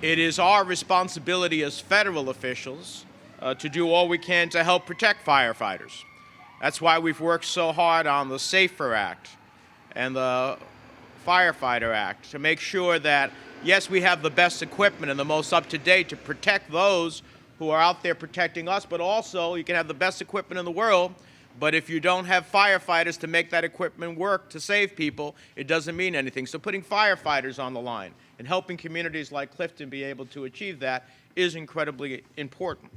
It is our responsibility as federal officials to do all we can to help protect firefighters. That's why we've worked so hard on the SAFER Act and the Firefighter Act to make sure that, yes, we have the best equipment and the most up-to-date to protect those who are out there protecting us, but also you can have the best equipment in the world, but if you don't have firefighters to make that equipment work to save people, it doesn't mean anything. So putting firefighters on the line and helping communities like Clifton be able to achieve that is incredibly important.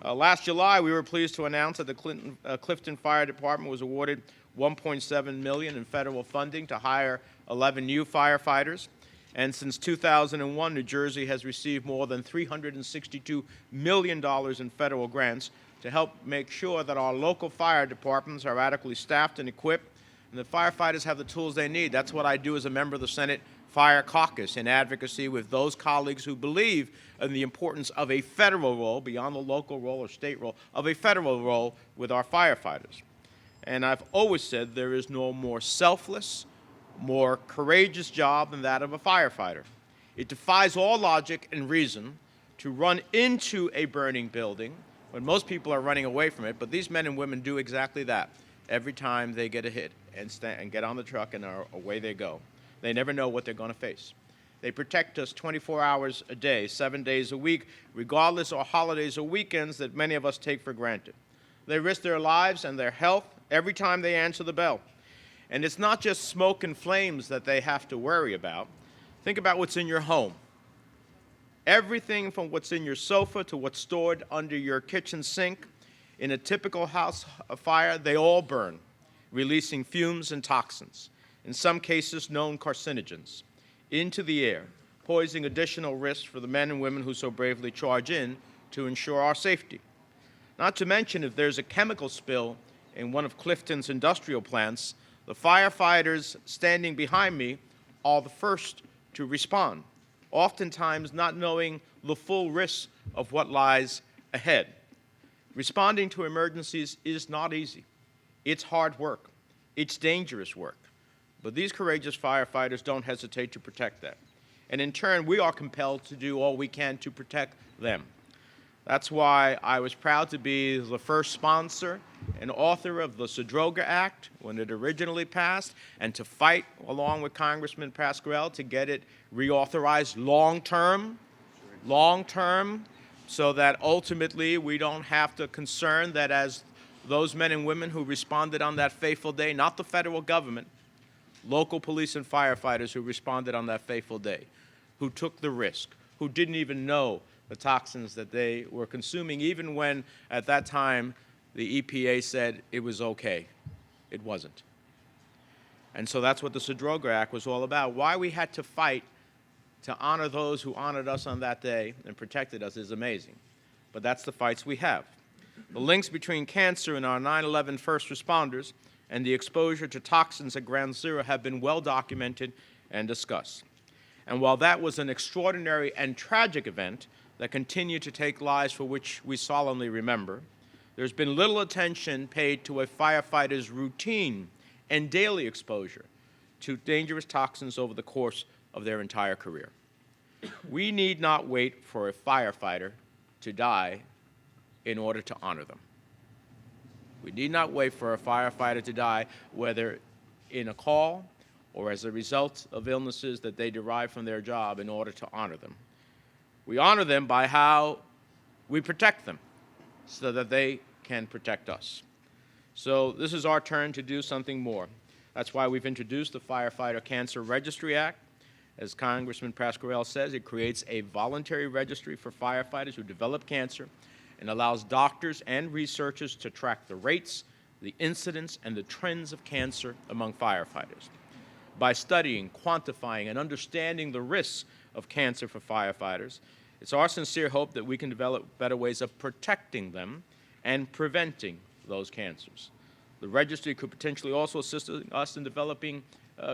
Last July, we were pleased to announce that the Clifton Fire Department was awarded $1.7 million in federal funding to hire 11 new firefighters. And since 2001, New Jersey has received more than $362 million in federal grants to help make sure that our local fire departments are adequately staffed and equipped, and the firefighters have the tools they need. That's what I do as a member of the Senate Fire Caucus in advocacy with those colleagues who believe in the importance of a federal role, beyond the local role or state role, of a federal role with our firefighters. And I've always said there is no more selfless, more courageous job than that of a firefighter. It defies all logic and reason to run into a burning building when most people are running away from it, but these men and women do exactly that every time they get a hit and get on the truck and away they go. They never know what they're going to face. They protect us 24 hours a day, 7 days a week, regardless of holidays or weekends that many of us take for granted. They risk their lives and their health every time they answer the bell. And it's not just smoke and flames that they have to worry about. Think about what's in your home. Everything from what's in your sofa to what's stored under your kitchen sink. In a typical house fire, they all burn, releasing fumes and toxins, in some cases known carcinogens, into the air, posing additional risks for the men and women who so bravely charge in to ensure our safety. Not to mention, if there's a chemical spill in one of Clifton's industrial plants, the firefighters standing behind me are the first to respond, oftentimes not knowing the full risks of what lies ahead. Responding to emergencies is not easy. It's hard work. It's dangerous work. But these courageous firefighters don't hesitate to protect that. And in turn, we are compelled to do all we can to protect them. That's why I was proud to be the first sponsor and author of the Sadroga Act when it originally passed, and to fight along with Congressman Pascrell to get it reauthorized long-term, so that ultimately we don't have to concern that as those men and women who responded on that fateful day, not the federal government, local police and firefighters who responded on that fateful day, who took the risk, who didn't even know the toxins that they were consuming, even when at that time the EPA said it was okay. It wasn't. And so that's what the Sadroga Act was all about. Why we had to fight to honor those who honored us on that day and protected us is amazing. But that's the fights we have. The links between cancer and our 9/11 first responders and the exposure to toxins at Ground Zero have been well documented and discussed. And while that was an extraordinary and tragic event that continued to take lives for which we solemnly remember, there's been little attention paid to a firefighter's routine and daily exposure to dangerous toxins over the course of their entire career. We need not wait for a firefighter to die in order to honor them. We need not wait for a firefighter to die, whether in a call or as a result of illnesses that they derive from their job, in order to honor them. We honor them by how we protect them so that they can protect us. So this is our turn to do something more. That's why we've introduced the Firefighter Cancer Registry Act. As Congressman Pascrell says, it creates a voluntary registry for firefighters who develop cancer and allows doctors and researchers to track the rates, the incidence, and the trends of cancer among firefighters. By studying, quantifying, and understanding the risks of cancer for firefighters, it's our sincere hope that we can develop better ways of protecting them and preventing those cancers. The registry could potentially also assist us in developing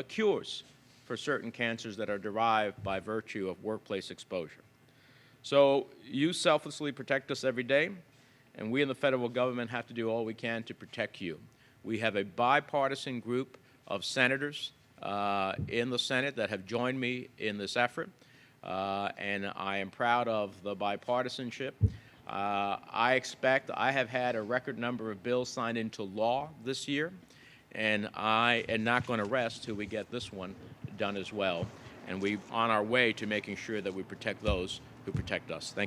cures for certain cancers that are derived by virtue of workplace exposure. So you selflessly protect us every day, and we in the federal government have to do all we can to protect you. We have a bipartisan group of senators in the Senate that have joined me in this effort. and I am proud of the bipartisanship. I have had a record number of bills signed into law this year, and I am not going to rest till we get this one done as well. And we're on our way to making sure that we protect those who protect us. Thank you.